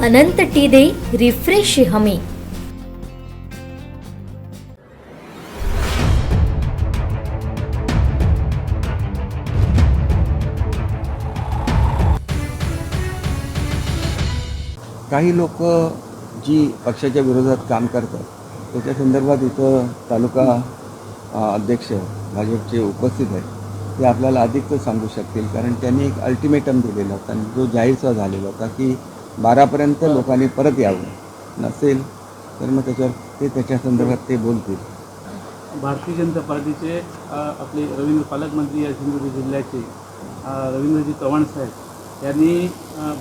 अनंत टीदे refresh हमी। काही लोक जी पक्षाच्या विरोधात काम करतात त्याच्या संदर्भात इथं तालुका अध्यक्ष भाजपचे उपस्थित आहेत, ते आपल्याला अधिकच सांगू शकतील, कारण त्यांनी एक अल्टिमेटम दिलेला होता आणि जो जाहीरचा झालेला होता की 12पर्यंत लोकांनी परत यावं, नसेल तर मग त्याच्या संदर्भात ते बोलतील। भारतीय जनता पार्टीचे आपले पालकमंत्री या सिंधुदुर्ग जिल्ह्याचे रवींद्रजी चव्हाण साहेब यांनी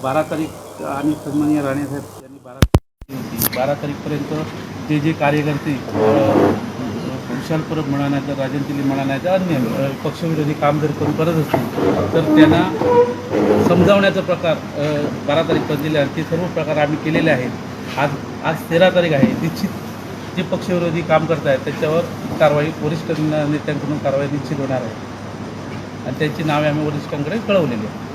12 तारीख आणि सन्माननीय राणेसाहेब यांनी 12 तारीखपर्यंत जे कार्यकर्ते विशाल परब म्हणा नाही तर राजन तिले म्हणा नाही तर अन्य पक्षविरोधी काम जर कोण करत असतील तर त्यांना समजावण्याचा प्रकार 12 तारीखपर्यंत दिले आणि ते सर्व प्रकार आम्ही केलेले आहेत। आज 13 तारीख आहे। निश्चित जे पक्षविरोधी काम करत आहेत त्याच्यावर कारवाई वरिष्ठ नेत्यांकडून कारवाई निश्चित होणार आहे आणि त्यांची नावे आम्ही वरिष्ठांकडे कळवलेली आहे।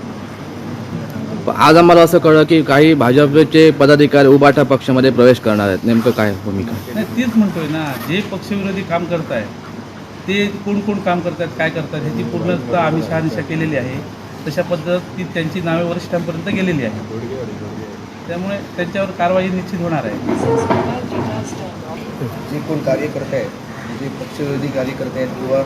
आज आम्हाला असं कळलं की काही भाजपचे पदाधिकारी उबाटा पक्षामध्ये प्रवेश करणार आहेत, नेमकं काय भूमिका? नाही, तेच म्हणतोय ना, जे पक्षविरोधी काम करत आहेत ते कोण कोण काम करतात, काय करतात ह्याची पूर्णतः आम्ही शहानिशा केलेली आहे। तशा पद्धतीत त्यांची नावे वरिष्ठांपर्यंत गेलेली आहे, त्यामुळे त्यांच्यावर कारवाई निश्चित होणार आहे। जे कोण कार्यकर्ते आहेत, जे पक्षविरोधी कार्यकर्ते आहेत किंवा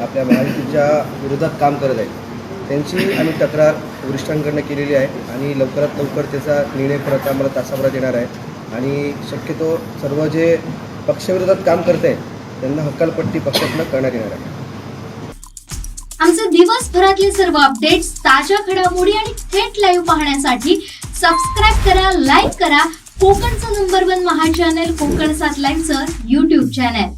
आपल्या महायुतीच्या विरोधात काम करत आहेत त्यांची आम्ही तक्रार वरिष्ठांकडनं केलेली आहे आणि लवकरात लवकर त्याचा निर्णय परत आम्हाला तासाभरात येणार आहे आणि शक्यतो सर्व जे पक्षविरोधात काम करत आहेत त्यांना हकालपट्टी पक्षातनं करण्यात येणार आहे। आमचे दिवसभरातले सर्व अपडेट्स, ताज्या घडामोडी आणि थेट लाईव्ह पाहण्यासाठी सबस्क्राईब करा, लाईक करा कोकणचं नंबर 1 महा चॅनल कोकण 7 लाईव्हचं YouTube चॅनल।